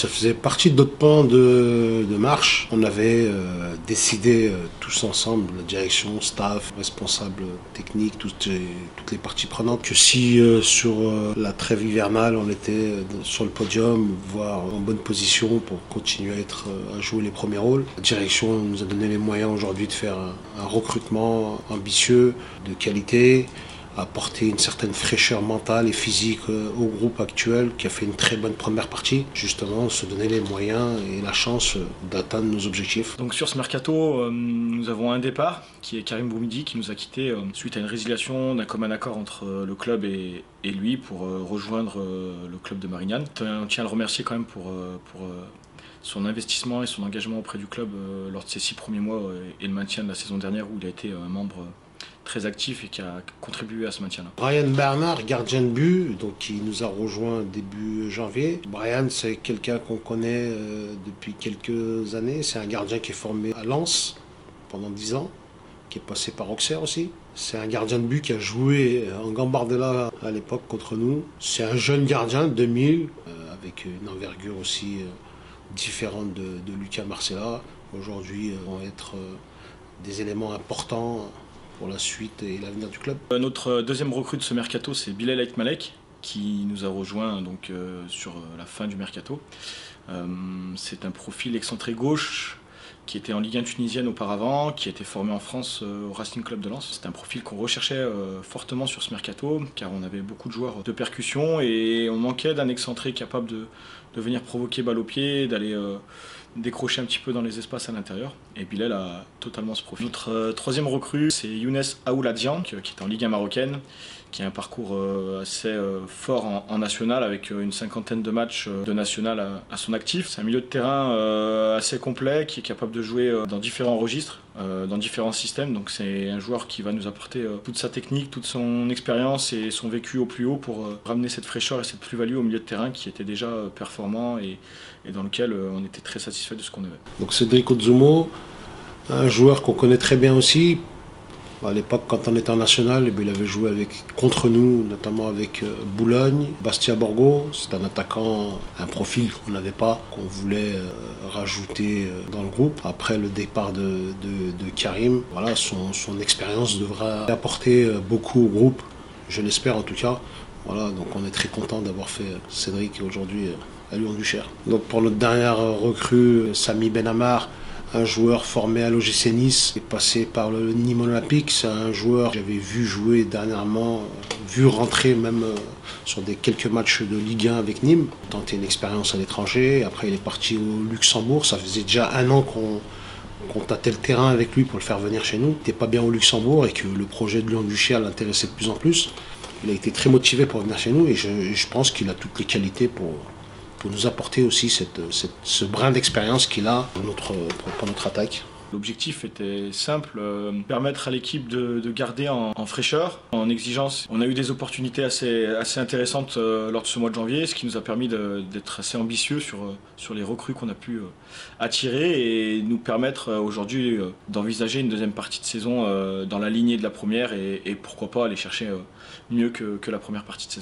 Ça faisait partie de notre plan de marche. On avait décidé tous ensemble, la direction, staff, responsables techniques, toutes les parties prenantes, que si sur la trêve hivernale on était sur le podium, voire en bonne position pour continuer à jouer les premiers rôles, la direction nous a donné les moyens aujourd'hui de faire un recrutement ambitieux, de qualité, apporter une certaine fraîcheur mentale et physique au groupe actuel qui a fait une très bonne première partie. Justement, se donner les moyens et la chance d'atteindre nos objectifs. Donc sur ce mercato, nous avons un départ qui est Karim Boumidi qui nous a quittés suite à une résiliation d'un commun accord entre le club et lui pour rejoindre le club de Marignane. On tient à le remercier quand même pour son investissement et son engagement auprès du club lors de ses 6 premiers mois et le maintien de la saison dernière où il a été un membre très actif et qui a contribué à ce maintien-là. Brian Bernard, gardien de but, donc qui nous a rejoint début janvier. Brian, c'est quelqu'un qu'on connaît depuis quelques années. C'est un gardien qui est formé à Lens pendant 10 ans, qui est passé par Auxerre aussi. C'est un gardien de but qui a joué en Gambardella à l'époque contre nous. C'est un jeune gardien, 2000, avec une envergure aussi différente de Lucas Marcella. Aujourd'hui, vont être des éléments importants pour la suite et l'avenir du club. Notre deuxième recrue de ce mercato, c'est Bilal Aitmalek, qui nous a rejoint donc, sur la fin du mercato. C'est un profil excentré gauche qui était en Ligue 1 tunisienne auparavant, qui a été formé en France au Racing Club de Lens. C'est un profil qu'on recherchait fortement sur ce mercato, car on avait beaucoup de joueurs de percussion et on manquait d'un excentré capable de venir provoquer balle au pied, d'aller décrocher un petit peu dans les espaces à l'intérieur. Et Bilal a totalement ce profil. Notre troisième recrue, c'est Younes Aouladian, qui est en Ligue 1 marocaine, qui a un parcours assez fort en national, avec une 50aine de matchs de national à son actif. C'est un milieu de terrain assez complet, qui est capable de jouer dans différents registres, dans différents systèmes. Donc c'est un joueur qui va nous apporter toute sa technique, toute son expérience et son vécu au plus haut pour ramener cette fraîcheur et cette plus-value au milieu de terrain qui était déjà performant et dans lequel on était très satisfait de ce qu'on avait. Donc Cédric Ozumo, un joueur qu'on connaît très bien aussi. À l'époque, quand on était en national, il avait joué contre nous, notamment avec Boulogne, Bastia Borgo. C'est un attaquant, un profil qu'on n'avait pas, qu'on voulait rajouter dans le groupe. Après le départ de Karim, voilà, son expérience devra apporter beaucoup au groupe, je l'espère en tout cas. Voilà, donc on est très content d'avoir fait Cédric aujourd'hui à Lyon-Duchère. Donc pour notre dernière recrue, Sami Benamar, un joueur formé à l'OGC Nice, est passé par le Nîmes Olympique. C'est un joueur que j'avais vu jouer dernièrement, vu rentrer même sur quelques matchs de Ligue 1 avec Nîmes, tenter une expérience à l'étranger. Après, il est parti au Luxembourg. Ça faisait déjà 1 an qu'on tâtait le terrain avec lui pour le faire venir chez nous. Il n'était pas bien au Luxembourg et que le projet de Lyon-Duchère l'intéressait de plus en plus. Il a été très motivé pour venir chez nous et je pense qu'il a toutes les qualités pour nous apporter aussi ce brin d'expérience qu'il a pour notre attaque. L'objectif était simple, permettre à l'équipe de garder en fraîcheur, en exigence. On a eu des opportunités assez intéressantes lors de ce mois de janvier, ce qui nous a permis d'être assez ambitieux sur les recrues qu'on a pu attirer et nous permettre aujourd'hui d'envisager une deuxième partie de saison dans la lignée de la première et pourquoi pas aller chercher mieux que la première partie de saison.